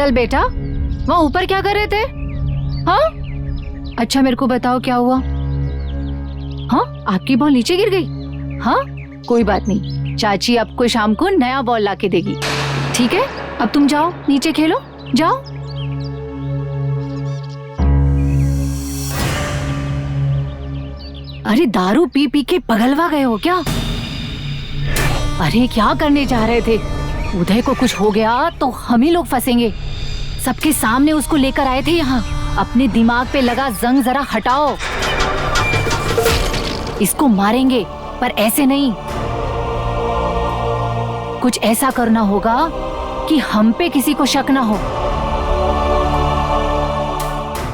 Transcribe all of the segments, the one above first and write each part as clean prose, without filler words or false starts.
चल बेटा, वहाँ ऊपर क्या कर रहे थे? हाँ अच्छा मेरे को बताओ क्या हुआ? हाँ आपकी बॉल नीचे गिर गई? हाँ कोई बात नहीं, चाची आपको शाम को नया बॉल लाके देगी, ठीक है? अब तुम जाओ नीचे खेलो, जाओ। अरे दारू पी पी के पगलवा गए हो क्या? अरे क्या करने जा रहे थे? उदय को कुछ हो गया तो हम ही लोग फंसेंगे। सबके सामने उसको लेकर आए थे यहाँ। अपने दिमाग पे लगा जंग जरा हटाओ। इसको मारेंगे पर ऐसे नहीं, कुछ ऐसा करना होगा कि हम पे किसी को शक ना हो,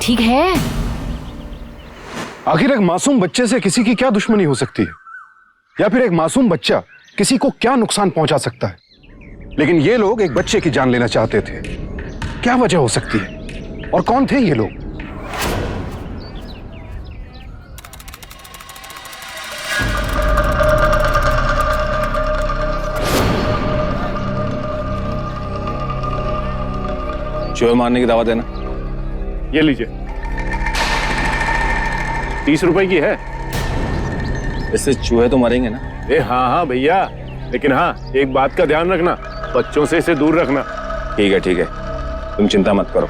ठीक है? आखिर एक मासूम बच्चे से किसी की क्या दुश्मनी हो सकती है, या फिर एक मासूम बच्चा किसी को क्या नुकसान पहुंचा सकता है? लेकिन ये लोग एक बच्चे की जान लेना चाहते थे। क्या वजह हो सकती है और कौन थे ये लोग? चूहे मारने की दावा देना। ये लीजिए, 30 रुपए की है। इससे चूहे तो मरेंगे ना? हाँ हाँ भैया, लेकिन हाँ एक बात का ध्यान रखना, बच्चों से इसे दूर रखना। ठीक है ठीक है, तुम चिंता मत करो,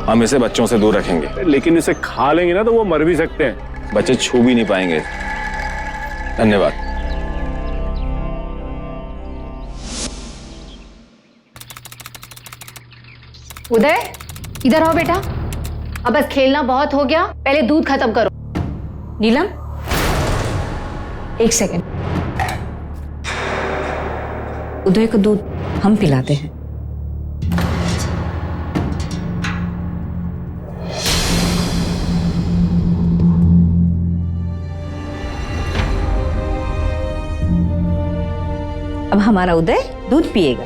हम इसे बच्चों से दूर रखेंगे। लेकिन इसे खा लेंगे ना तो वो मर भी सकते हैं। बच्चे छू भी नहीं पाएंगे। धन्यवाद। उदय इधर आओ बेटा, अब बस खेलना बहुत हो गया, पहले दूध खत्म करो। नीलम, एक सेकंड, उदय को दूध हम पिलाते हैं। अब हमारा उदय दूध पिएगा।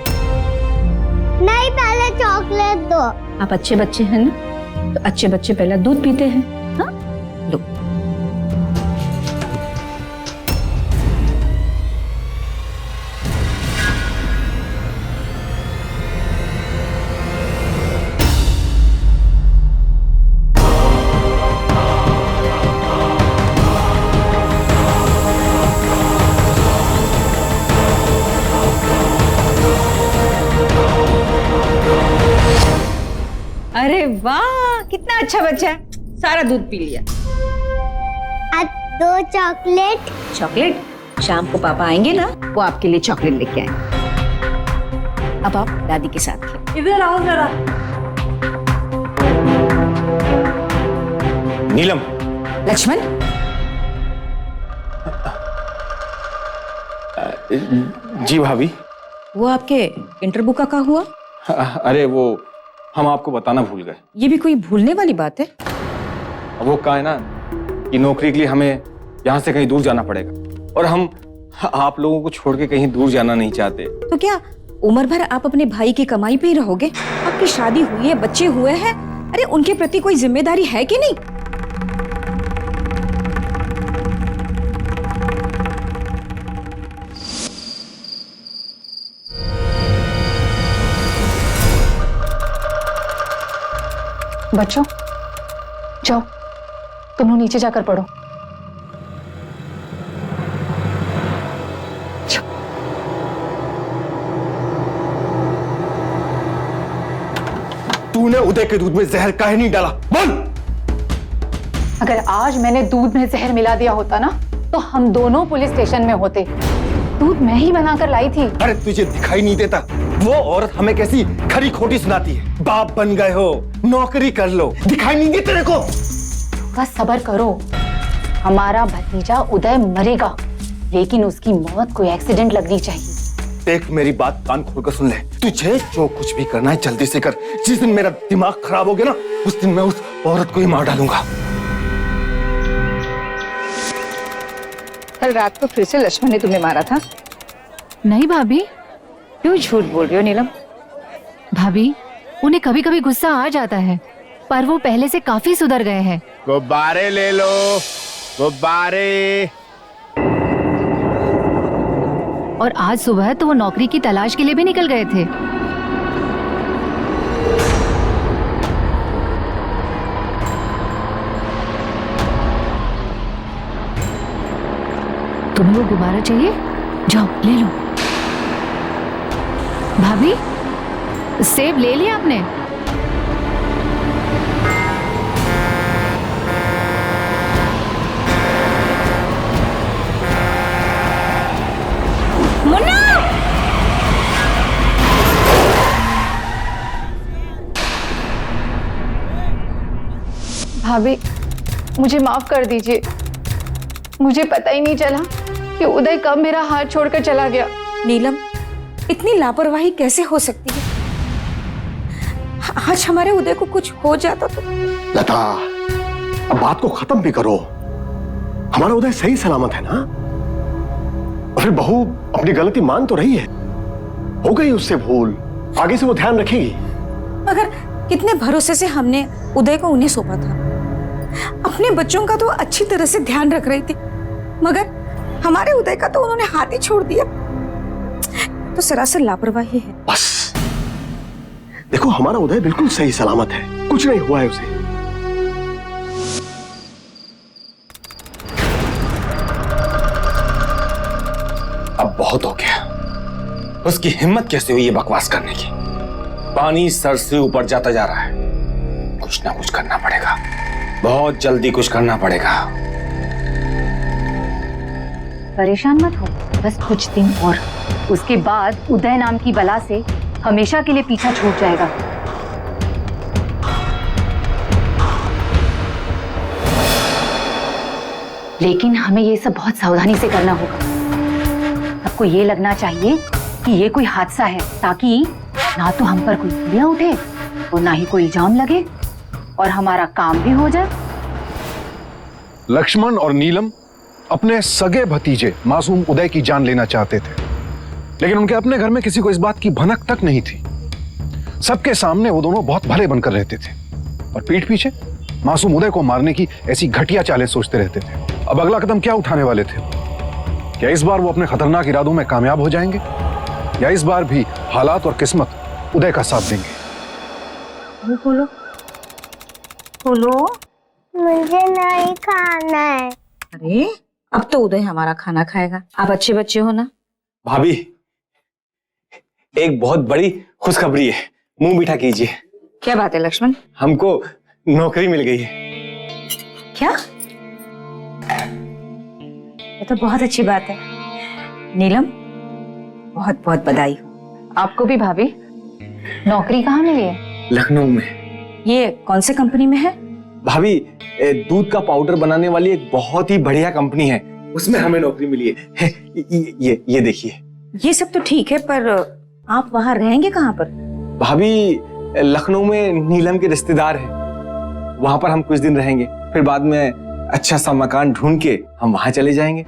नहीं, पहले चॉकलेट दो। आप अच्छे बच्चे हैं ना, तो अच्छे बच्चे पहले दूध पीते हैं। हाँ लो। अरे वाह, कितना अच्छा बच्चा है, सारा दूध पी लिया। अब 2 चॉकलेट। चॉकलेट शाम को पापा आएंगे ना, वो आपके लिए चॉकलेट लेके आएंगे। अब आप दादी के साथ खेलें। इधर आओ जरा। नीलम। लक्ष्मण। जी भाभी। वो आपके इंटरव्यू का हुआ? अरे वो हम आपको बताना भूल गए। ये भी कोई भूलने वाली बात है? वो कहा है ना कि नौकरी के लिए हमें यहाँ से कहीं दूर जाना पड़ेगा, और हम आप लोगों को छोड़ के कहीं दूर जाना नहीं चाहते। तो क्या उम्र भर आप अपने भाई की कमाई पे ही रहोगे? आपकी शादी हुई है, बच्चे हुए हैं, अरे उनके प्रति कोई जिम्मेदारी है कि नहीं? बच्चों जाओ, तुम लोग नीचे जाकर पढ़ो। तूने उदय के दूध में जहर काहे नहीं डाला? बोल। अगर आज मैंने दूध में जहर मिला दिया होता ना, तो हम दोनों पुलिस स्टेशन में होते। दूध मैं ही बनाकर लाई थी। अरे तुझे दिखाई नहीं देता? वो औरत हमें कैसी खरी खोटी सुनाती है। बाप बन गए हो, नौकरी कर लो, दिखाई नहीं देते तेरे को? बस सब्र करो, हमारा भतीजा उदय मरेगा, लेकिन उसकी मौत कोई एक्सीडेंट लगनी चाहिए। देख मेरी बात कान खोलकर सुन ले, तुझे जो कुछ भी करना है जल्दी से कर। जिस दिन मेरा दिमाग खराब हो गया ना, उस दिन मैं उस औरत को ही मार डालूंगा। कल रात को फिर से लक्ष्मण ने तुम्हें मारा था? नहीं भाभी। क्यों झूठ बोल रही हो नीलम? भाभी उन्हें कभी कभी गुस्सा आ जाता है, पर वो पहले से काफी सुधर गए हैं। गुब्बारे ले लो, गुब्बारे। और आज सुबह तो वो नौकरी की तलाश के लिए भी निकल गए थे। तुम्हें वो गुब्बारा चाहिए? जाओ ले लो। भाभी, सेब ले लिया आपने? मुन्ना! भाभी, मुझे माफ कर दीजिए। मुझे पता ही नहीं चला कि उदय कब मेरा हाथ छोड़कर चला गया। नीलम, इतनी लापरवाही कैसे हो सकती है? आज हमारे उदय को कुछ हो जाता तो। लता, अब बात को खत्म भी करो। हमारा उदय सही सलामत है ना? और फिर बहू अपनी गलती मान तो रही है, हो गई उससे भूल, आगे से वो ध्यान रखेगी। मगर कितने भरोसे से हमने उदय को उन्हें सौंपा था। अपने बच्चों का तो अच्छी तरह से ध्यान रख रही थी, मगर हमारे उदय का तो उन्होंने हाथ ही छोड़ दिया। तो सरासर लापरवाही है। बस देखो, हमारा उदय बिल्कुल सही सलामत है, कुछ नहीं हुआ है उसे। अब बहुत हो गया। उसकी हिम्मत कैसे हुई ये बकवास करने की? पानी सर से ऊपर जाता जा रहा है। कुछ ना कुछ करना पड़ेगा, बहुत जल्दी कुछ करना पड़ेगा। परेशान मत हो, बस कुछ दिन और, उसके बाद उदय नाम की बला से हमेशा के लिए पीछा छूट जाएगा। लेकिन हमें ये सब बहुत सावधानी से करना होगा। सबको ये लगना चाहिए कि ये कोई हादसा है, ताकि ना तो हम पर कोई उंगलियां उठे और ना ही कोई इल्जाम लगे और हमारा काम भी हो जाए। लक्ष्मण और नीलम अपने सगे भतीजे मासूम उदय की जान लेना चाहते थे, लेकिन उनके अपने घर में किसी को इस बात की भनक तक नहीं थी। सबके सामने वो दोनों बहुत भले बनकर रहते थे और पीठ पीछे मासूम उदय को मारने की ऐसी घटिया चालें सोचते रहते थे। अब अगला कदम क्या उठाने वाले थे? क्या इस बार वो अपने खतरनाक इरादों में कामयाब हो जाएंगे, या इस बार भी हालात और किस्मत उदय का साथ देंगे? बोलो बोलो। मुझे नहीं खाना है। अरे अब तो उदय हमारा खाना खाएगा। आप अच्छे बच्चे हो ना? भाभी, एक बहुत बड़ी खुशखबरी है, मुंह मीठा कीजिए। क्या बात है लक्ष्मण? हमको नौकरी मिल गई है। क्या? ये तो बहुत अच्छी बात है। नीलम, बहुत बहुत बधाई हो। आपको भी भाभी। नौकरी कहाँ मिली है? लखनऊ में। ये कौन से कंपनी में है? भाभी, दूध का पाउडर बनाने वाली एक बहुत ही बढ़िया कंपनी है, उसमें हमें नौकरी मिली है। ये देखिए। ये सब तो ठीक है, पर आप वहाँ रहेंगे कहाँ पर? भाभी, लखनऊ में नीलम के रिश्तेदार हैं, वहां पर हम कुछ दिन रहेंगे, फिर बाद में अच्छा सा मकान ढूंढ के हम वहां चले जाएंगे।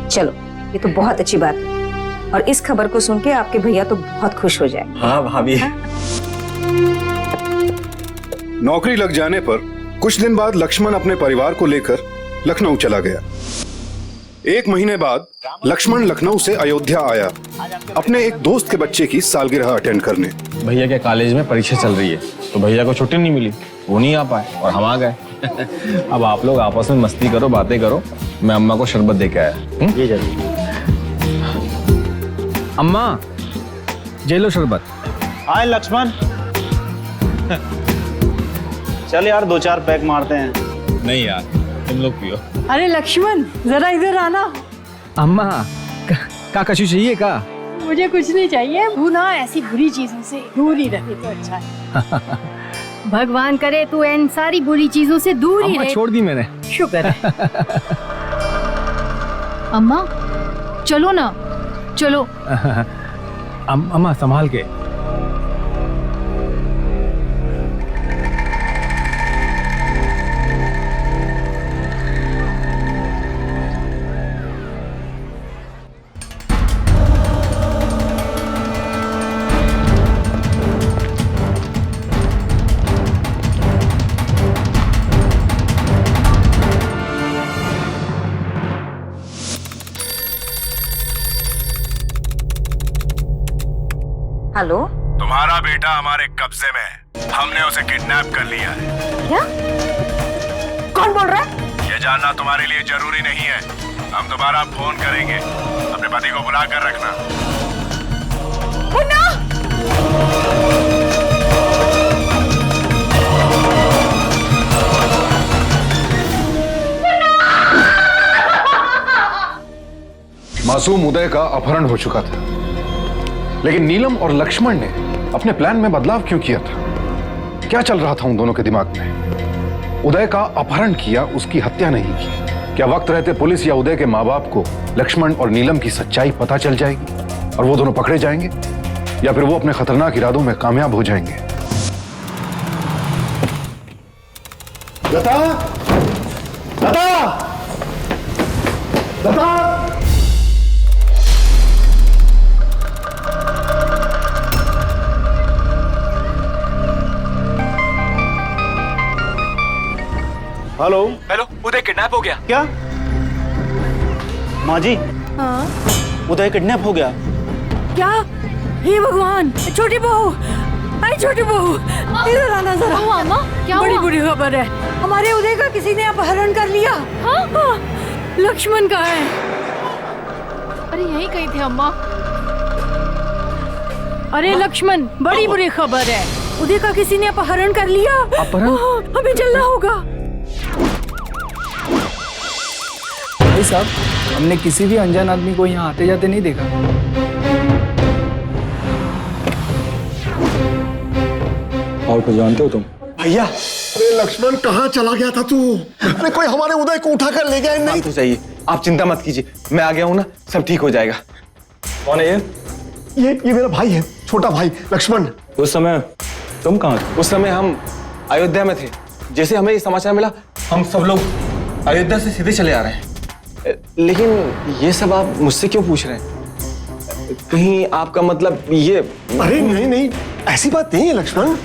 चलो, ये तो बहुत अच्छी बात है, और इस खबर को सुन के आपके भैया तो बहुत खुश हो जाए। हाँ भाभी। नौकरी लग जाने पर कुछ दिन बाद लक्ष्मण अपने परिवार को लेकर लखनऊ चला गया। एक महीने बाद लक्ष्मण लखनऊ से अयोध्या आया अपने एक दोस्त के बच्चे की सालगिरह अटेंड करने। भैया के कॉलेज में परीक्षा चल रही है, तो भैया को छुट्टी नहीं मिली, वो नहीं आ पाए और हम आ गए। अब आप लोग आपस में मस्ती करो, बातें करो, मैं अम्मा को शरबत दे के आया। जी जरूर। अम्मा, जे लो शरबत। आए लक्ष्मण। चल यार, 2-4 पैक मारते हैं। नहीं यार, तुम लोग पियो। अरे लक्ष्मण, जरा इधर आना। अम्मा, का कछु चाहिए का? मुझे कुछ नहीं चाहिए, तू ना ऐसी बुरी चीजों से दूर ही रहे तो अच्छा है। भगवान करे तू इन सारी बुरी चीजों से दूर ही अम्मा, रहे। छोड़ दी मैंने। शुक्र है। अम्मा चलो ना, चलो। अम्मा संभाल के। हेलो, तुम्हारा बेटा हमारे कब्जे में है, हमने उसे किडनैप कर लिया है। क्या? कौन बोल रहा है? ये जानना तुम्हारे लिए जरूरी नहीं है, हम दोबारा फोन करेंगे, अपने पति को बुला कर रखना। मासूम उदय का अपहरण हो चुका था, लेकिन नीलम और लक्ष्मण ने अपने प्लान में बदलाव क्यों किया था? क्या चल रहा था उन दोनों के दिमाग में? उदय का अपहरण किया, उसकी हत्या नहीं की। क्या वक्त रहते पुलिस या उदय के माँ बाप को लक्ष्मण और नीलम की सच्चाई पता चल जाएगी और वो दोनों पकड़े जाएंगे, या फिर वो अपने खतरनाक इरादों में कामयाब हो जाएंगे? लता! लता! लता! हेलो हेलो, उदय किडनैप हो गया। क्या? माँ जी, उदय किडनैप हो गया। क्या? हे भगवान, छोटी बहू, अरे छोटी बहू, इधर आना जरा। अम्मा, क्या बड़ी हुआ? बुरी खबर है, हमारे उदय का किसी ने अपहरण कर लिया। हाँ? लक्ष्मण कहाँ है? अरे यही कहीं थे अम्मा। अरे लक्ष्मण, बड़ी बुरी खबर है। उदय का किसी ने अपहरण कर लिया। अपहरण? हमें चलना होगा। भाई साहब, हमने किसी भी अनजान आदमी को यहाँ आते जाते नहीं देखा। और कुछ जानते हो तुम? भैया, अरे लक्ष्मण कहाँ चला गया था तू? अरे कोई हमारे उदय को उठाकर ले गया नहीं? तो चाहिए, आप चिंता मत कीजिए, मैं आ गया हूँ ना, सब ठीक हो जाएगा। कौन है ये? ये मेरा भाई है, छोटा भाई लक्ष्मण। उस समय तुम कहाँ थे? उस समय हम अयोध्या में थे। जैसे हमें ये समाचार मिला, हम सब लोग अयोध्या से सीधे चले आ रहे हैं। लेकिन ये सब आप मुझसे क्यों पूछ रहे हैं? कहीं आपका मतलब ये? अरे नहीं, ऐसी बात नहीं है लक्ष्मण।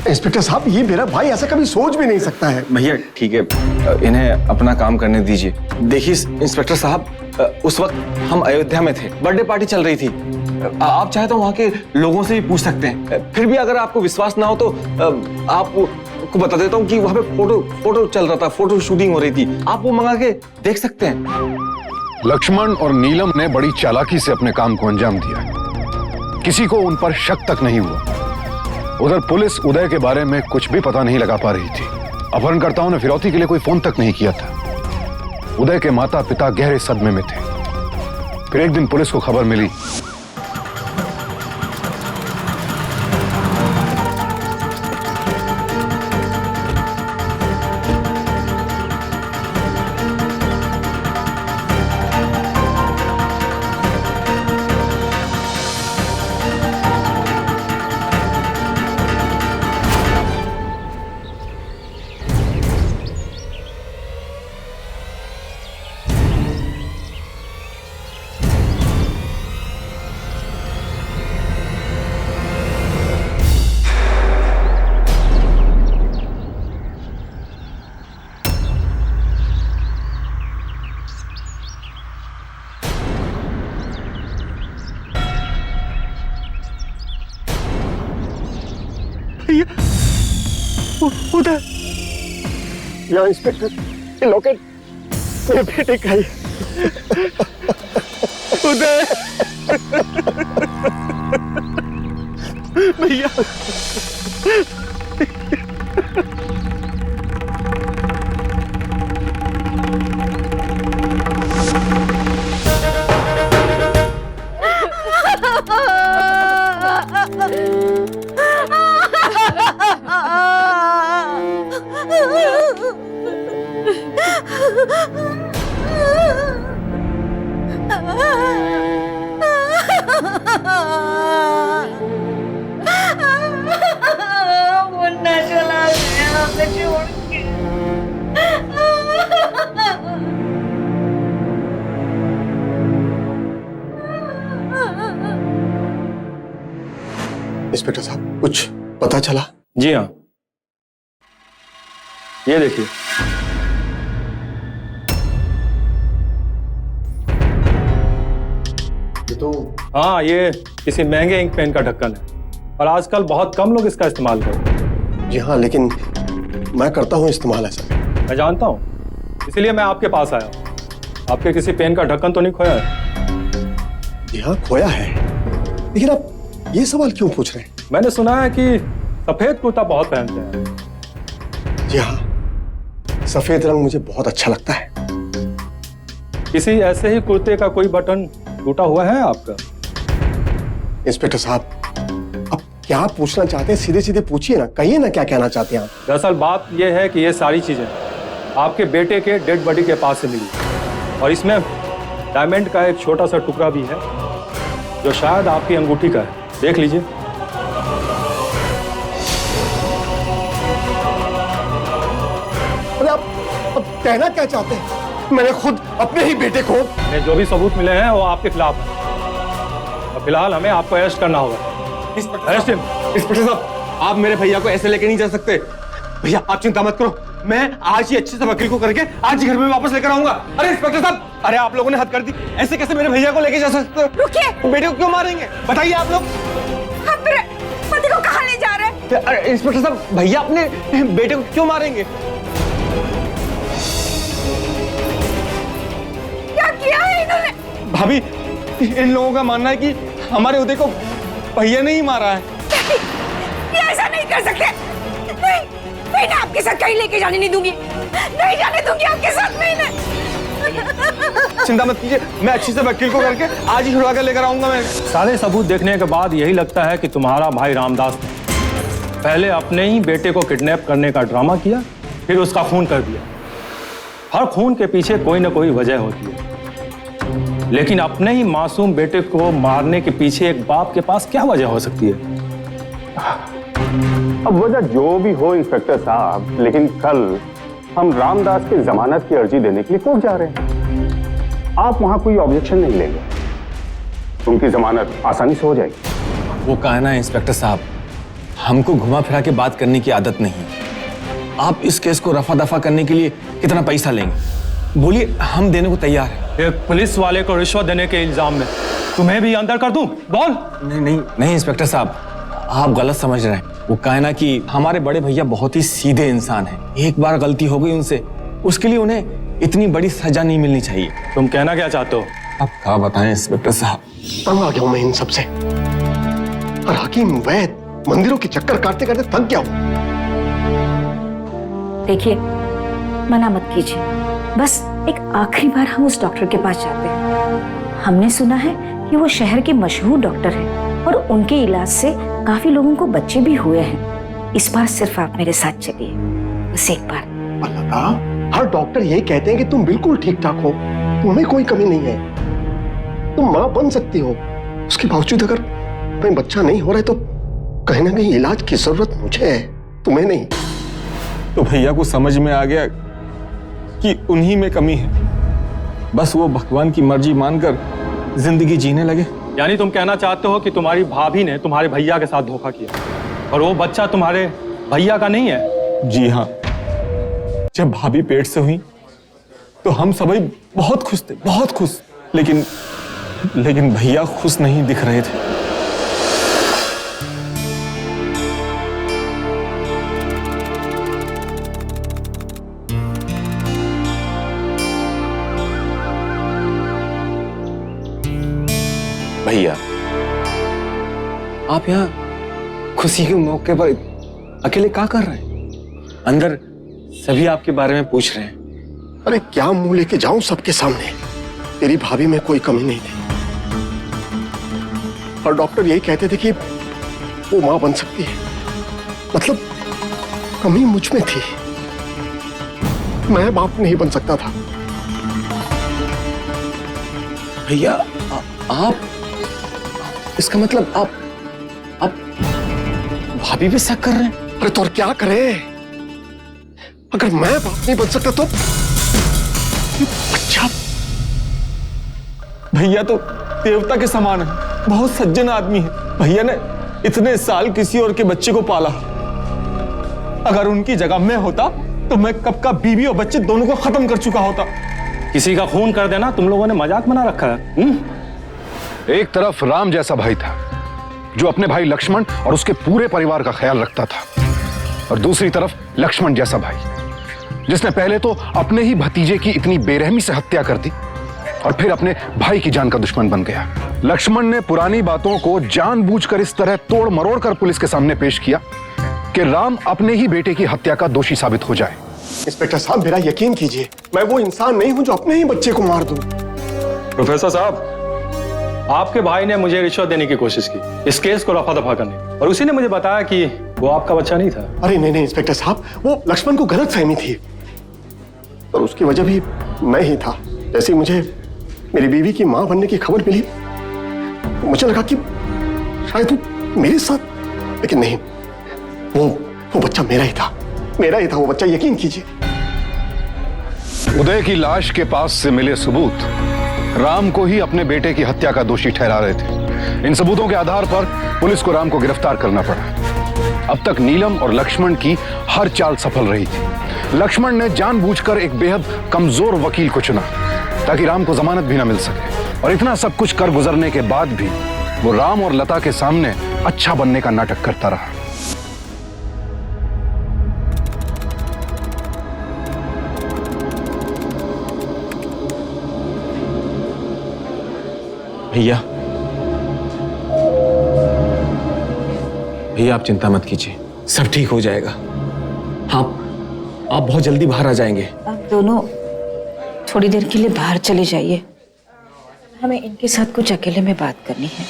इंस्पेक्टर साहब, ये मेरा भाई ऐसा कभी सोच भी नहीं सकता है। भैया ठीक है, इन्हें अपना काम करने दीजिए। देखिए इंस्पेक्टर साहब, उस वक्त हम अयोध्या में थे, बर्थडे पार्टी चल रही थी। आप चाहे तो वहाँ के लोगों से भी पूछ सकते हैं। फिर भी अगर आपको विश्वास ना हो तो आपको बता देता हूँ कि वहाँ पे फोटो चल रहा था, फोटो शूटिंग हो रही थी। आप वो मंगा के देख सकते हैं। लक्ष्मण और नीलम ने बड़ी चालाकी से अपने काम को अंजाम दिया। किसी को उन पर शक तक नहीं हुआ। उधर पुलिस उदय के बारे में कुछ भी पता नहीं लगा पा रही थी। अपहरणकर्ताओं ने फिरौती के लिए कोई फोन तक नहीं किया था। उदय के माता पिता गहरे सदमे में थे। फिर एक दिन पुलिस को खबर मिली। उदय, यहाँ इंस्पेक्टर, ये लॉकेट मेरे बेटे का ही। उदय, भैया, मुन्ना चला गया हमें छोड़ के। इंस्पेक्टर साहब, कुछ पता चला? जी हाँ, ये देखिए। हाँ, ये किसी महंगे इंक पेन का ढक्कन है और आजकल बहुत कम लोग इसका इस्तेमाल करते हैं। जी हाँ, लेकिन मैं करता हूँ इस्तेमाल ऐसा। मैं जानता हूँ, इसीलिए मैं आपके पास आया हूँ। आपके किसी पेन का ढक्कन तो नहीं खोया है? जी हाँ, खोया है। लेकिन आप ये सवाल क्यों पूछ रहे हैं? मैंने सुना है कि सफेद कुर्ता बहुत पहनते हैं। जी हाँ, सफेद रंग मुझे बहुत अच्छा लगता है। किसी ऐसे ही कुर्ते का कोई बटन टूटा हुआ है आपका? इंस्पेक्टर साहब, अब क्या पूछना चाहते हैं सीधे सीधे पूछिए ना, कहिए ना क्या कहना चाहते हैं आप। दरअसल बात यह है कि ये सारी चीजें आपके बेटे के डेड बॉडी के पास से मिली और इसमें डायमंड का एक छोटा सा टुकड़ा भी है जो शायद आपकी अंगूठी का है। देख लीजिए। अरे आप अब कहना क्या चाहते हैं? मैंने खुद अपने ही बेटे को। ने जो भी सबूत मिले हैं वो आपके खिलाफ है और फिलहाल हमें आपको अरेस्ट करना होगा। Arrest him. इंस्पेक्टर साहब, आप मेरे भैया को ऐसे लेके नहीं जा सकते। भैया आप चिंता मत करो, मैं आज ही अच्छे से वकील को करके आज ही घर में वापस लेकर आऊंगा। अरे इंस्पेक्टर साहब, अरे आप लोगों ने हद कर दी, ऐसे कैसे मेरे भैया को लेके जा सकते हो? रुकिए। बेटे को क्यों मारेंगे बताइए आप लोग। आप मेरे पति को कहाँ ले जा रहे हैं? अरे इंस्पेक्टर साहब, भैया अपने बेटे को क्यों मारेंगे? क्या किया है इन्होंने? भाभी, इन लोगों का मानना है कि हमारे उदय को भैया ने ही मारा है। ये ऐसा नहीं कर सकते। नहीं, मैं इन्हें आपके साथ कहीं लेके जाने नहीं दूंगी। नहीं जाने दूंगी आपके साथ मैं इन्हें। चिंता मत कीजिए, मैं अच्छे से वकील को करके आज ही छुड़वा कर लेकर आऊंगा। मैं सारे सबूत देखने के बाद यही लगता है कि तुम्हारा भाई रामदास ने पहले अपने ही बेटे को किडनैप करने का ड्रामा किया, फिर उसका खून कर दिया। हर खून के पीछे कोई ना कोई वजह होती है, लेकिन अपने ही मासूम बेटे को मारने के पीछे एक बाप के पास क्या वजह हो सकती है? अब वजह जो भी हो इंस्पेक्टर साहब, लेकिन कल हम रामदास की जमानत की अर्जी देने के लिए कोर्ट जा रहे हैं। आप वहां कोई ऑब्जेक्शन नहीं लेंगे, उनकी जमानत आसानी से हो जाएगी। वो कहना है इंस्पेक्टर साहब, हमको घुमा फिरा के बात करने की आदत नहीं। आप इस केस को रफा दफा करने के लिए कितना पैसा लेंगे बोलिए, हम देने को तैयार हैं। एक पुलिस वाले को रिश्वत देने के इल्जाम में तुम्हें भी अंदर कर दूं? बोल। नहीं नहीं नहीं इंस्पेक्टर साहब, आप गलत समझ रहे हैं। वो कहना कि हमारे बड़े भैया बहुत ही सीधे इंसान हैं, एक बार गलती हो गई उनसे, उसके लिए उन्हें इतनी बड़ी सजा नहीं मिलनी चाहिए। तुम कहना क्या चाहते हो? अब क्या बताएं इंस्पेक्टर साहब, तंग आ गया हूं मैं इन सबसे। और हकीम वैद मंदिरों के चक्कर काटते काटते थक गया हूं। देखिए, मना मत कीजिए, बस एक आखिरी बार हम उस डॉक्टर के पास जाते हैं। हमने सुना है कि वो शहर के मशहूर डॉक्टर हैं और उनके इलाज से काफी लोगों को बच्चे भी हुए हैं। इस बार सिर्फ आप मेरे साथ चलिए, बस एक बार। लता, हर डॉक्टर यही कहते हैं कि तुम बिल्कुल ठीक ठाक हो, तुम्हें कोई कमी नहीं है, तुम माँ बन सकती हो। उसके बावजूद अगर तुम्हें बच्चा नहीं हो रहा है तो कहीं ना कहीं इलाज की जरूरत मुझे है, तुम्हें नहीं। तो भैया को समझ में आ गया कि उन्हीं में कमी है, बस वो भगवान की मर्जी मानकर जिंदगी जीने लगे। यानी तुम कहना चाहते हो कि तुम्हारी भाभी ने तुम्हारे भैया के साथ धोखा किया और वो बच्चा तुम्हारे भैया का नहीं है? जी हाँ, जब भाभी पेट से हुई तो हम सभी बहुत खुश थे, बहुत खुश, लेकिन भैया खुश नहीं दिख रहे थे। भैया, आप यहाँ खुशी के मौके पर अकेले क्या कर रहे हैं? अंदर सभी आपके बारे में पूछ रहे हैं। अरे क्या मुंह लेके जाऊं सबके सामने? तेरी भाभी में कोई कमी नहीं थी और डॉक्टर यही कहते थे कि वो मां बन सकती है, मतलब कमी मुझ में थी, मैं बाप नहीं बन सकता था। भैया आप, इसका मतलब आप भाभी भी शक कर रहे हैं? अरे तो और क्या करें, अगर मैं बाप नहीं बन सकता तो अच्छा। भैया तो देवता के समान है, बहुत सज्जन आदमी है। भैया ने इतने साल किसी और के बच्चे को पाला, अगर उनकी जगह मैं होता तो मैं कब का बीवी और बच्चे दोनों को खत्म कर चुका होता। किसी का खून कर देना तुम लोगों ने मजाक बना रखा है। एक तरफ राम जैसा भाई था जो अपने भाई लक्ष्मण और उसके पूरे परिवार का ख्याल रखता था, और दूसरी तरफ लक्ष्मण जैसा भाई जिसने पहले तो अपने ही भतीजे की इतनी बेरहमी से हत्या कर दी और फिर अपने भाई की जान का दुश्मन बन गया। लक्ष्मण ने पुरानी बातों को जानबूझकर इस तरह तोड़ मरोड़ कर पुलिस के सामने पेश किया कि राम अपने ही बेटे की हत्या का दोषी साबित हो जाए। इंस्पेक्टर साहब, मेरा यकीन कीजिए, मैं वो इंसान नहीं हूं जो अपने ही बच्चे को मार दूं। प्रोफेसर साहब, आपके भाई ने मुझे रिश्वत देने की कोशिश की इस केस को रफा दफा करने की, और उसी ने मुझे बताया कि वो आपका बच्चा नहीं था। अरे नहीं इंस्पेक्टर साहब, वो लक्ष्मण को गलत फहमी थी और उसकी वजह भी मैं ही था। जैसे मुझे मेरी बीवी की मां बनने की खबर मिली, मुझे लगा कि शायद वो मेरे साथ, लेकिन नहीं, वो बच्चा मेरा ही था वो बच्चा, यकीन कीजिए। उदय की लाश के पास से मिले सबूत राम को ही अपने बेटे की हत्या का दोषी ठहरा रहे थे। इन सबूतों के आधार पर पुलिस को राम को गिरफ्तार करना पड़ा। अब तक नीलम और लक्ष्मण की हर चाल सफल रही थी। लक्ष्मण ने जानबूझकर एक बेहद कमजोर वकील को चुना ताकि राम को जमानत भी ना मिल सके, और इतना सब कुछ कर गुजरने के बाद भी वो राम और लता के सामने अच्छा बनने का नाटक करता रहा। भैया आप चिंता मत कीजिए, सब ठीक हो जाएगा। आप बहुत जल्दी बाहर आ जाएंगे। आप दोनों थोड़ी देर के लिए बाहर चले जाइए, हमें इनके साथ कुछ अकेले में बात करनी है।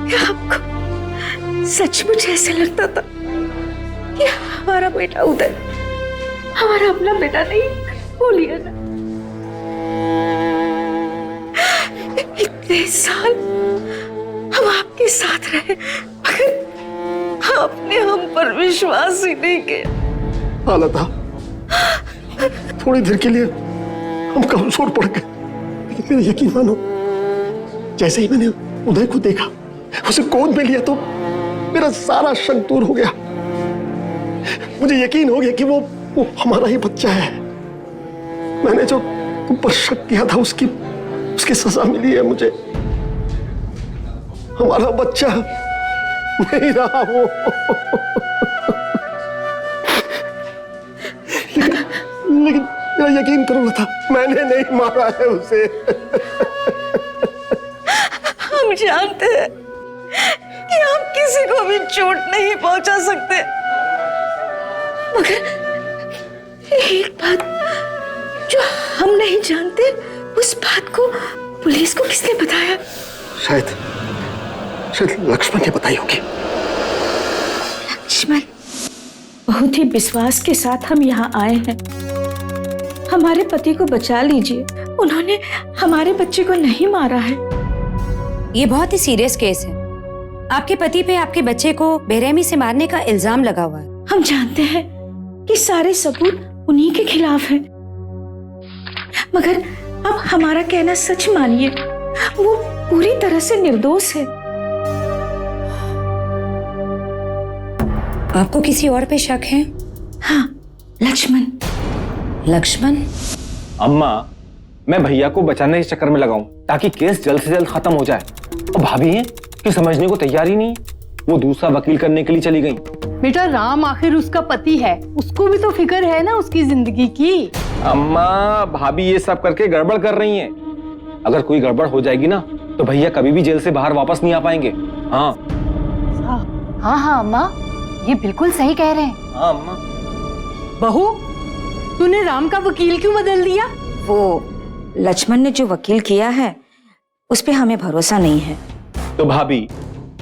क्या आपको सचमुच ऐसे लगता था कि हमारा बेटा उदय हमारा अपना बेटा नहीं? बोलिए ना। इतने साल हम आपके साथ रहे, मगर आपने हम पर विश्वास ही नहीं किया। लता, थोड़ी देर के लिए हम कमजोर पड़ गए, लेकिन मेरा यकीन मानो, जैसे ही मैंने उदय को देखा, उसे गोद में लिया, तो मेरा सारा शक दूर हो गया। मुझे यकीन हो गया कि वो हमारा ही बच्चा है। मैंने जो तुम पर शक किया था, उसकी सजा मिली है मुझे। हमारा बच्चा नहीं रहा वो। लेकिन मेरा यकीन करो लता, मैंने नहीं मारा है उसे। हम जानते हैं कि आप किसी को भी चोट नहीं पहुंचा सकते, मगर एक बात जो हम नहीं जानते, उस बात को पुलिस को किसने बताया? शायद लक्ष्मण ने बताई होगी। लक्ष्मण, बहुत ही विश्वास के साथ हम यहाँ आए हैं। हमारे पति को बचा लीजिए, उन्होंने हमारे बच्चे को नहीं मारा है। ये बहुत ही सीरियस केस है। आपके पति पे आपके बच्चे को बेरहमी से मारने का इल्जाम लगा हुआ है। हम जानते हैं कि सारे सबूत उन्हीं के खिलाफ हैं, मगर अब हमारा कहना सच मानिए, वो पूरी तरह से निर्दोष है। आपको किसी और पे शक है? हाँ, लक्ष्मण। लक्ष्मण? अम्मा, मैं भैया को बचाने के चक्कर में लगाऊं ताकि केस जल्द से जल्द खत्म हो जाए, और भाभी हैं कि समझने को तैयार ही नहीं, वो दूसरा वकील करने के लिए चली गई। बेटा, राम आखिर उसका पति है, उसको भी तो फिक्र है ना उसकी जिंदगी की। अम्मा, भाभी ये सब करके गड़बड़ कर रही हैं। अगर कोई गड़बड़ हो जाएगी ना, तो भैया कभी भी जेल से बाहर वापस नहीं आ पाएंगे। हाँ हाँ हाँ अम्मा, ये बिल्कुल सही कह रहे हैं। हाँ अम्मा। बहू, तूने राम का वकील क्यों बदल दिया? वो लक्ष्मण ने जो वकील किया है, उस पे हमें भरोसा नहीं है। तो भाभी,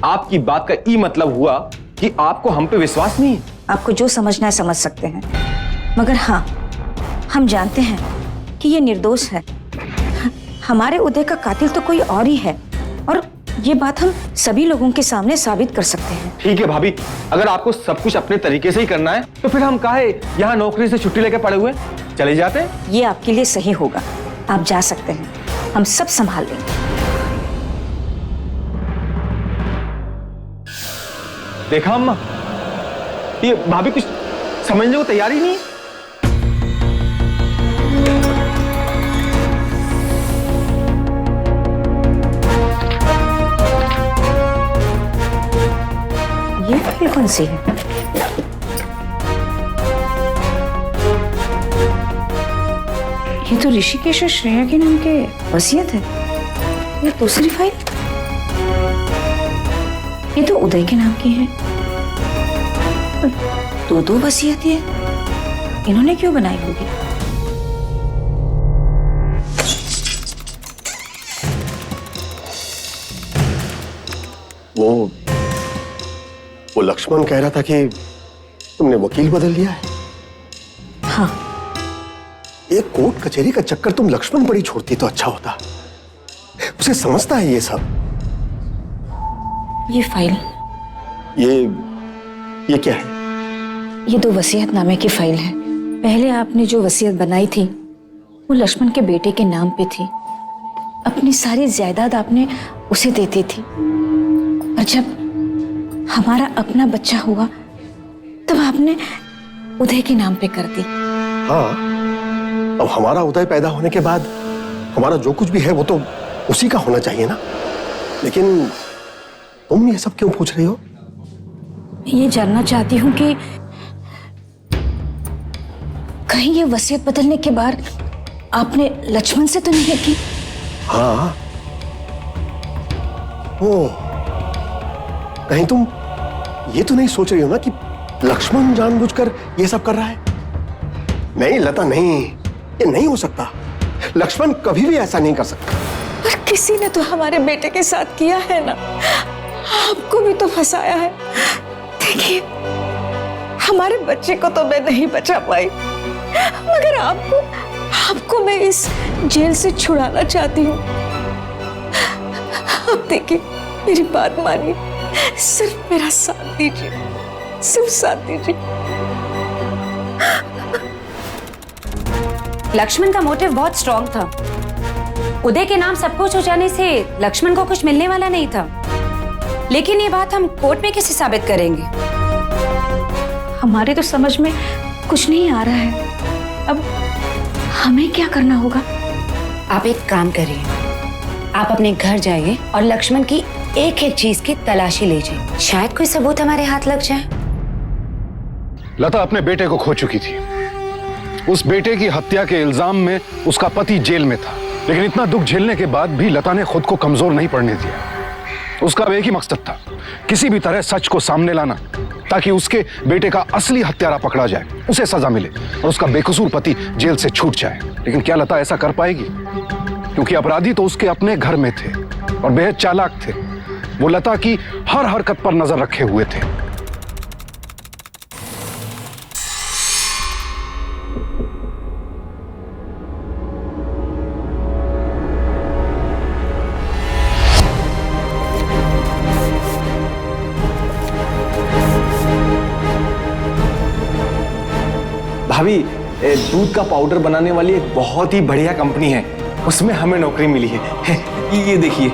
आपकी बात का ई मतलब हुआ कि आपको हम पे विश्वास नहीं है? आपको जो समझना है समझ सकते हैं, मगर हाँ, हम जानते हैं कि ये निर्दोष है। हमारे उदय का कातिल तो कोई और ही है, और ये बात हम सभी लोगों के सामने साबित कर सकते हैं। ठीक है भाभी, अगर आपको सब कुछ अपने तरीके से ही करना है, तो फिर हम काहे यहाँ नौकरी से छुट्टी लेके पड़े हुए, चले जाते हैं। ये आपके लिए सही होगा, आप जा सकते हैं, हम सब संभाल लेंगे। देखा अम्मा, ये भाभी कुछ समझने को तैयार ही नहीं। ये फाइल कौन सी है? ये तो ऋषिकेश और श्रेया के नाम के वसीयत है। ये दूसरी फाइल, ये तो उदय के नाम की है। दो वसीयत है, इन्होंने क्यों बनाई होगी? वो लक्ष्मण कह रहा था कि तुमने वकील बदल लिया है। हाँ। एक कोर्ट कचहरी का चक्कर तुम लक्ष्मण पर ही छोड़ती तो अच्छा होता। उसे समझता है ये सब। ये फाइल, ये क्या है? ये 2 वसीयतनामे की फाइल है। पहले आपने जो वसीयत बनाई थी वो लक्ष्मण के बेटे के नाम पे थी। अपनी सारी जायदाद आपने उसे देती थी, और जब हमारा अपना बच्चा हुआ तब आपने उदय के नाम पे कर दी। हाँ, अब हमारा उदय पैदा होने के बाद हमारा जो कुछ भी है वो तो उसी का होना चाहिए ना। लेकिन तुम ये सब क्यों पूछ रही हो? ये जानना चाहती हूँ कि कहीं ये वसीयत बदलने के बाद आपने लक्ष्मण से तो नहीं की? हाँ। ओ, कहीं तुम ये तो नहीं सोच रही हो ना कि लक्ष्मण जानबूझकर ये सब कर रहा है? नहीं लता, नहीं, ये नहीं हो सकता। लक्ष्मण कभी भी ऐसा नहीं कर सकता। पर किसी ने तो हमारे बेटे के साथ किया है ना, आपको भी तो फंसाया है। देखिए, हमारे बच्चे को तो मैं नहीं बचा पाई, मगर आपको मैं इस जेल से छुड़ाना चाहती हूँ। अब देखिए, मेरी बात मानिए, सिर्फ मेरा साथ दीजिए, सिर्फ साथ दीजिए। लक्ष्मण का मोटिव बहुत स्ट्रॉन्ग था। उदय के नाम सब कुछ हो जाने से लक्ष्मण को कुछ मिलने वाला नहीं था। लेकिन ये बात हम कोर्ट में कैसे साबित करेंगे? हमारे तो समझ में कुछ नहीं आ रहा है। अब हमें क्या करना होगा? आप एक काम करिए, आप अपने घर जाइए और लक्ष्मण की एक एक चीज की तलाशी लीजिए। शायद कोई सबूत हमारे हाथ लग जाए। लता अपने बेटे को खो चुकी थी। उस बेटे की हत्या के इल्जाम में उसका पति जेल में था, लेकिन इतना दुख झेलने के बाद भी लता ने खुद को कमजोर नहीं पड़ने दिया। उसका एक ही मकसद था, किसी भी तरह सच को सामने लाना, ताकि उसके बेटे का असली हत्यारा पकड़ा जाए, उसे सजा मिले और उसका बेकसूर पति जेल से छूट जाए। लेकिन क्या लता ऐसा कर पाएगी? क्योंकि अपराधी तो उसके अपने घर में थे और बेहद चालाक थे। वो लता की हर हरकत पर नजर रखे हुए थे। भाभी, दूध का पाउडर बनाने वाली एक बहुत ही बढ़िया कंपनी है, उसमें हमें नौकरी मिली है। ये देखिए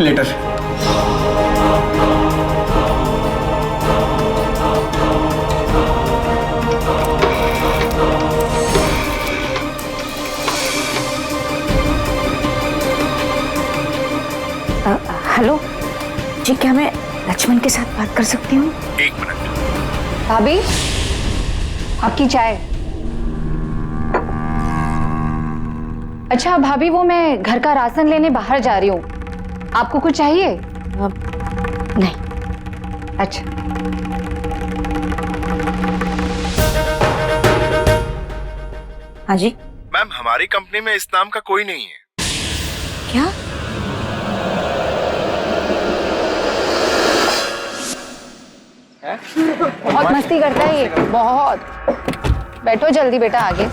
लेटर। हेलो जी, क्या मैं लक्ष्मण के साथ बात कर सकती हूँ? एक मिनट। भाभी, आपकी चाय। अच्छा भाभी, वो मैं घर का राशन लेने बाहर जा रही हूँ, आपको कुछ चाहिए? नहीं। अच्छा। हाँ जी। मैम, हमारी कंपनी में इस नाम का कोई नहीं है। क्या? बहुत मस्ती करता है ये, बहुत। बैठो जल्दी बेटा, आगे।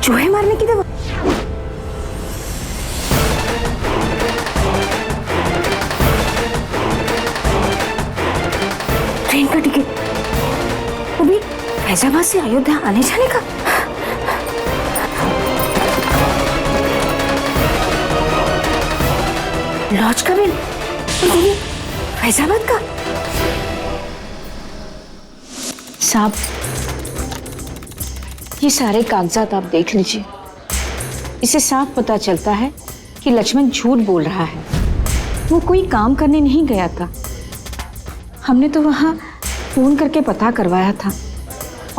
चूहे मारने की दवा? ट्रेन का टिकट, वो भी फैजाबाद से अयोध्या आने जाने का? लॉज का बिल? ये फैजाबाद का साहब, ये सारे कागजात आप देख लीजिए। इससे साफ पता चलता है कि लक्ष्मण झूठ बोल रहा है। वो कोई काम करने नहीं गया था। हमने तो वहां फोन करके पता करवाया था।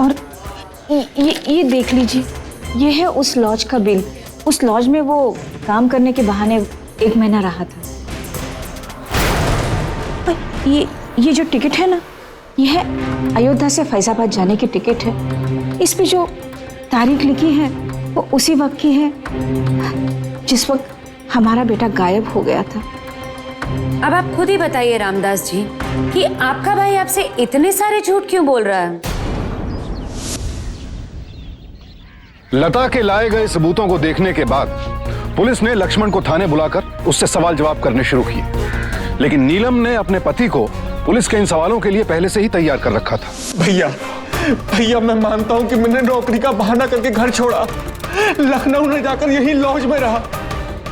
और ये देख लीजिए, ये है उस लॉज का बिल। उस लॉज में वो काम करने के बहाने 1 महीना रहा था। ये जो टिकट है ना, ये है अयोध्या से फैजाबाद जाने की टिकट है। इस पे जो तारीख लिखी है वो उसी वक्त की है जिस वक्त हमारा बेटा गायब हो गया था। अब आप खुद ही बताइए रामदास जी कि आपका भाई आपसे इतने सारे झूठ क्यों बोल रहा है? लता के लाए गए सबूतों को देखने के बाद पुलिस ने लक्ष्मण को थाने बुलाकर उससे सवाल जवाब करने शुरू किए। लेकिन नीलम ने अपने पति को पुलिस के इन सवालों के लिए पहले से ही तैयार कर रखा था। भैया मैं मानता हूं कि मैंने नौकरी का बहाना करके घर छोड़ा, लखनऊ में जाकर यही लॉज में रहा।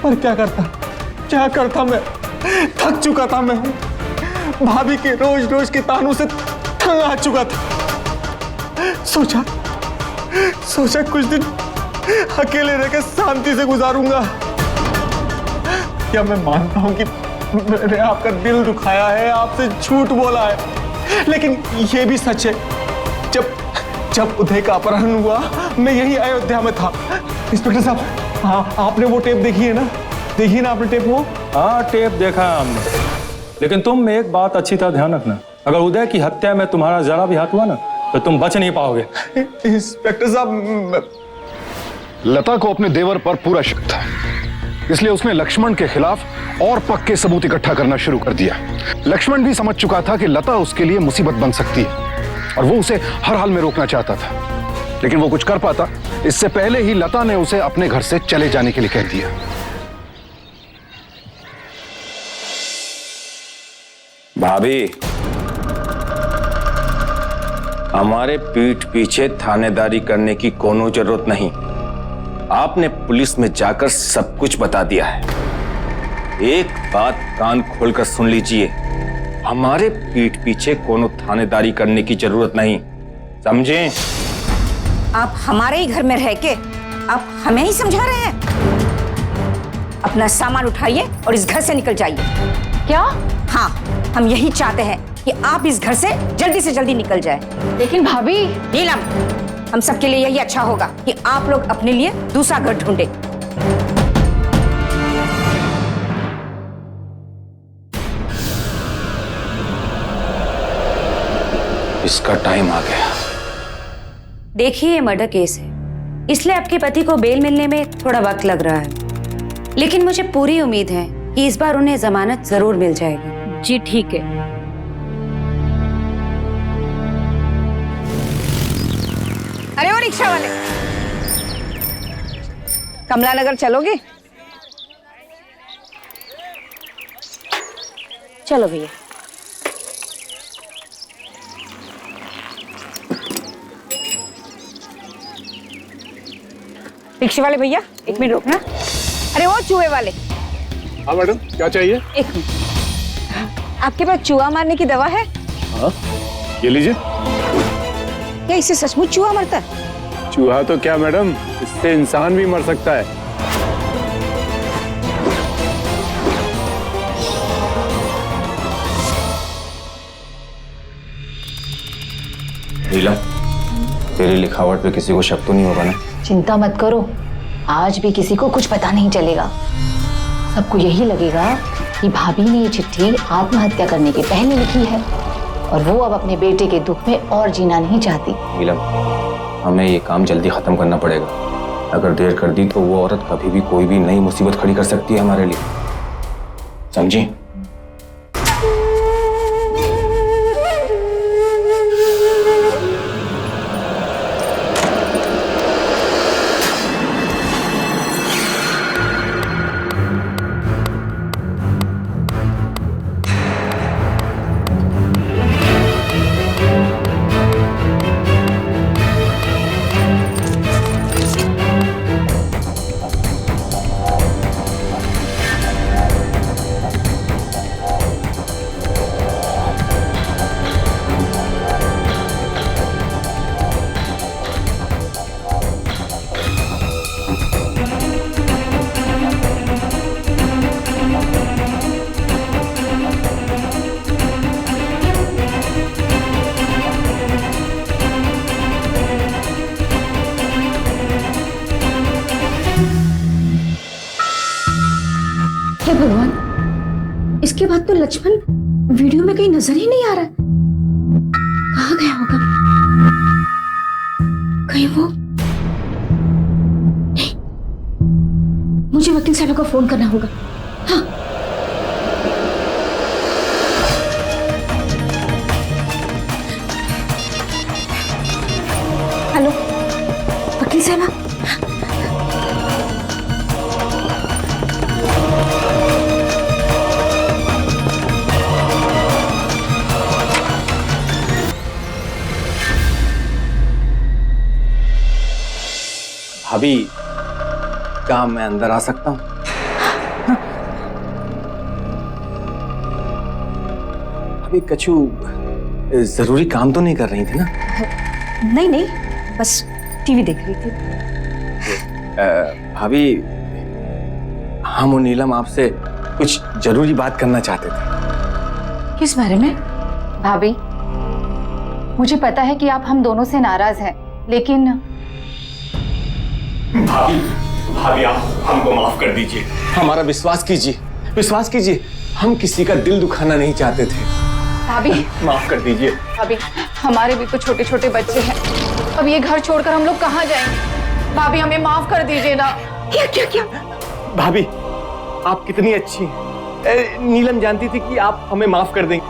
पर क्या करता मैं, थक चुका था मैं। भाभी के रोज रोज के तानों से तंग आ चुका था। सोचा कुछ दिन अकेले रहकर शांति से गुजारूंगा। क्या मैं मानता हूं कि मैंने आपका दिल दुखाया है, आपसे झूठ बोला है, लेकिन यह भी सच है जब उदय का अपहरण हुआ मैं यही अयोध्या में था। इंस्पेक्टर साहब, हाँ आपने वो टेप देखी है ना? देखी ना आपने टेप? वो हाँ टेप देखा है हमने, लेकिन तुम एक बात अच्छी तरह ध्यान रखना, अगर उदय की हत्या में तुम्हारा जरा भी हाथ हुआ ना तो तुम बच नहीं पाओगे। इंस्पेक्टर साहब, लता को अपने देवर पर पूरा शक था, इसलिए उसने लक्ष्मण के खिलाफ और पक्के सबूत इकट्ठा करना शुरू कर दिया। लक्ष्मण भी समझ चुका था कि लता उसके लिए मुसीबत बन सकती है और वो उसे हर हाल में रोकना चाहता था, लेकिन वो कुछ कर पाता इससे पहले ही लता ने उसे अपने घर से चले जाने के लिए कह दिया। भाभी, हमारे पीठ पीछे थानेदारी करने की कोनो जरूरत नहीं। आपने पुलिस में जाकर सब कुछ बता दिया है। एक बात कान खोलकर सुन लीजिए, हमारे पीठ पीछे कोनो थानेदारी करने की जरूरत नहीं, समझे? आप हमारे ही घर में रह के आप हमें ही समझा रहे हैं? अपना सामान उठाइए और इस घर से निकल जाइए। क्या? हाँ, हम यही चाहते हैं कि आप इस घर से जल्दी निकल जाए। लेकिन भाभी। नीलम, हम सबके लिए यही अच्छा होगा कि आप लोग अपने लिए दूसरा घर ढूंढे। इसका टाइम आ गया। देखिए, ये मर्डर केस है, इसलिए आपके पति को बेल मिलने में थोड़ा वक्त लग रहा है, लेकिन मुझे पूरी उम्मीद है कि इस बार उन्हें जमानत जरूर मिल जाएगी। जी ठीक है। अरे वो रिक्शा वाले, कमला नगर चलोगे? चलो भैया। रिक्शे वाले भैया, 1 मिनट रुकना। अरे वो चूहे वाले। हाँ मैडम, क्या चाहिए? 1 मिनट, आपके पास चूहा मारने की दवा है? हाँ, ये लीजिए। क्या इससे सचमुच चूहा मरता है? चूहा तो क्या मैडम, इससे इंसान भी मर सकता है। नीलम, तेरी लिखावट पे किसी को शक तो नहीं होगा ना? चिंता मत करो, आज भी किसी को कुछ पता नहीं चलेगा। सबको यही लगेगा कि भाभी ने ये चिट्ठी आत्महत्या करने के पहले लिखी है और वो अब अपने बेटे के दुख में और जीना नहीं चाहती। नीलम, हमें ये काम जल्दी खत्म करना पड़ेगा। अगर देर कर दी तो वो औरत कभी भी कोई भी नई मुसीबत खड़ी कर सकती है हमारे लिए, समझी? हे भगवान, इसके बाद तो लक्ष्मण वीडियो में कहीं नजर ही नहीं आ रहा। कहाँ गया होगा? कहीं वो नहीं। मुझे वकील साहब को फोन करना होगा। हाँ, हेलो वकील साहब। भाभी, क्या मैं अंदर आ सकता हूं? भाभी, कछु जरूरी काम तो नहीं कर रही थी ना? नहीं नहीं, बस टीवी देख रही थी। भाभी, हम और नीलम आपसे कुछ जरूरी बात करना चाहते थे। किस बारे में? भाभी, मुझे पता है कि आप हम दोनों से नाराज हैं, लेकिन भाभी आप हमको माफ कर दीजिए। हमारा विश्वास कीजिए, विश्वास कीजिए। हम किसी का दिल दुखाना नहीं चाहते थे। भाभी, माफ कर दीजिए। भाभी, हमारे भी तो छोटे छोटे बच्चे हैं। अब ये घर छोड़कर हम लोग कहाँ जाएंगे? भाभी, हमें माफ कर दीजिए ना। क्या क्या क्या? भाभी, आप कितनी अच्छी हैं। नीलम जानती थी कि आप हमें माफ कर देंगे।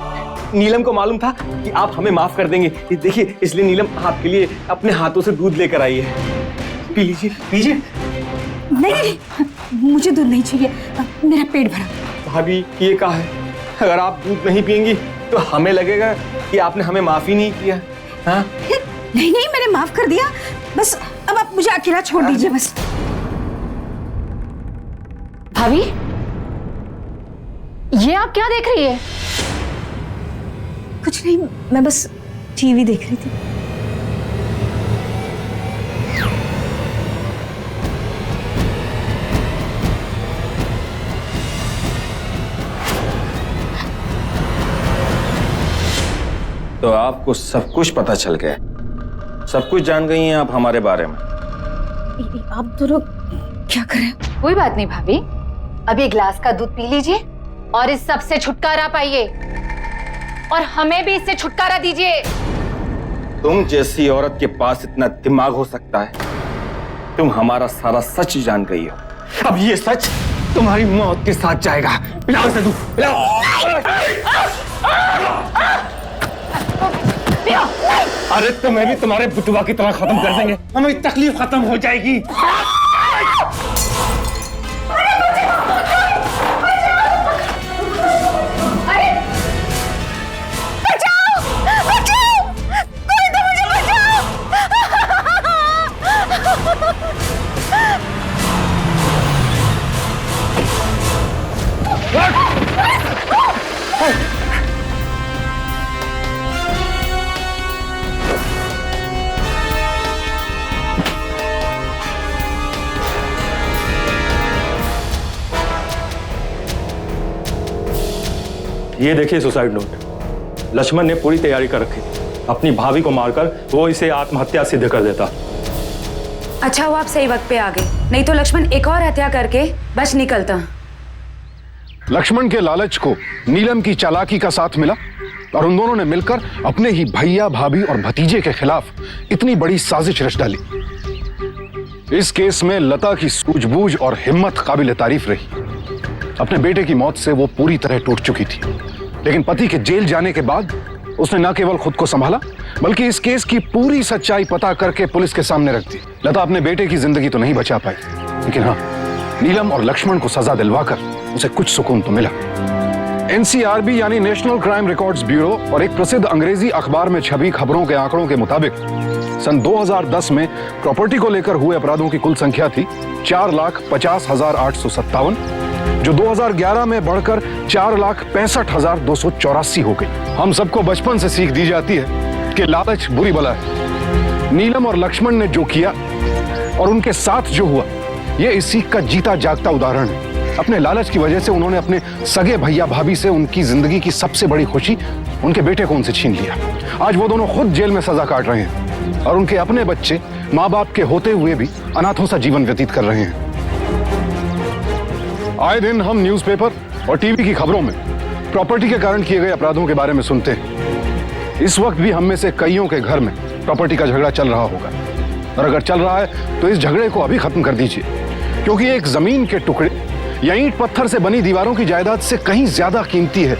नीलम को मालूम था कि आप हमें माफ कर देंगे। देखिए, इसलिए नीलम आपके लिए अपने हाथों से दूध लेकर आई है। पी लीजिए, पीजिए। नहीं नहीं, मुझे दूध नहीं चाहिए, मेरा पेट भरा। भाभी, ये कहा है, अगर आप दूध नहीं पिएंगी तो हमें लगेगा कि आपने हमें माफ ही नहीं किया। हाँ? नहीं नहीं, मैंने माफ कर दिया। बस अब आप मुझे अकेला छोड़ दीजिए बस। भाभी, ये आप क्या देख रही है? कुछ नहीं, मैं बस टीवी देख रही थी। तो आपको सब कुछ पता चल गया, सब कुछ जान गई हैं आप हमारे बारे में। आप दोनों क्या कर रहे हो? कोई बात नहीं भाभी, अब ये ग्लास का दूध पी लीजिए और इस सब से छुटकारा पाइए, और हमें भी इससे छुटकारा दीजिए। तुम जैसी औरत के पास इतना दिमाग हो सकता है? तुम हमारा सारा सच जान गई हो। अब ये सच तुम्हारी मौत के साथ जाएगा। पिलाओ इसे दूध, पिलाओ। अरे तुम्हें भी तुम्हारे बुतुआ की तरह खत्म कर देंगे। हमें तकलीफ खत्म हो जाएगी। ये देखिए सुसाइड नोट। लक्ष्मण ने पूरी तैयारी कर रखी थी। अपनी भाभी को मारकर वो इसे आत्महत्या सिद्ध कर देता। अच्छा हुआ आप सही वक्त पे आ गए, नहीं तो लक्ष्मण एक और हत्या करके बच निकलता। लक्ष्मण के लालच को नीलम की चालाकी का साथ मिला और उन दोनों ने मिलकर अपने ही भैया, भाभी और भतीजे के खिलाफ इतनी बड़ी साजिश रच डाली। इस केस में लता की सूझबूझ और हिम्मत काबिल तारीफ रही। अपने बेटे की मौत से वो पूरी तरह टूट चुकी थी, लेकिन पति के जेल जाने के बाद उसने न केवल खुद को संभाला, बल्कि इस केस की पूरी सच्चाई पता करके पुलिस के सामने रख दी। लता अपने बेटे की जिंदगी तो नहीं बचा पाई, लेकिन हाँ, नीलम और लक्ष्मण को सजा दिलवाकर उसे कुछ सुकून तो मिला। एनसीआरबी यानी नेशनल क्राइम रिकॉर्ड्स ब्यूरो और एक प्रसिद्ध अंग्रेजी अखबार में छपी खबरों के आंकड़ों के मुताबिक सन 2010 में प्रॉपर्टी को लेकर हुए अपराधों की कुल संख्या थी 4,50,857, जो 2011 में बढ़कर 4,65,284 हो गई। हम सबको बचपन से सीख दी जाती है कि लालच बुरी बला है। नीलम और लक्ष्मण ने जो किया और उनके साथ जो हुआ, यह इस सीख का जीता जागता उदाहरण है। अपने लालच की वजह से उन्होंने अपने सगे भैया भाभी से उनकी जिंदगी की सबसे बड़ी खुशी, उनके बेटे को उनसे छीन लिया। आज वो दोनों खुद जेल में सजा काट रहे हैं और उनके अपने बच्चे माँ बाप के होते हुए भी अनाथों सा जीवन व्यतीत कर रहे हैं। आए दिन हम न्यूज़पेपर और टीवी की खबरों में प्रॉपर्टी के कारण किए गए अपराधों के बारे में सुनते हैं। इस वक्त भी हम में से कईयों के घर में प्रॉपर्टी का झगड़ा चल रहा होगा, और अगर चल रहा है तो इस झगड़े को अभी खत्म कर दीजिए, क्योंकि एक जमीन के टुकड़े या ईंट पत्थर से बनी दीवारों की जायदाद से कहीं ज्यादा कीमती है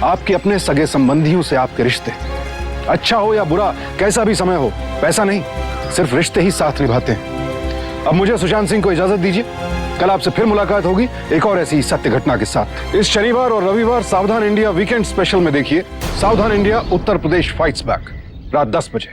आपके अपने सगे संबंधियों से आपके रिश्ते। अच्छा हो या बुरा, कैसा भी समय हो, पैसा नहीं, सिर्फ रिश्ते ही साथ निभाते हैं। अब मुझे सुशांत सिंह को इजाजत दीजिए। कल आपसे फिर मुलाकात होगी एक और ऐसी सत्य घटना के साथ। इस शनिवार और रविवार सावधान इंडिया वीकेंड स्पेशल में देखिए सावधान India Uttar Pradesh fights back, रात 10 बजे।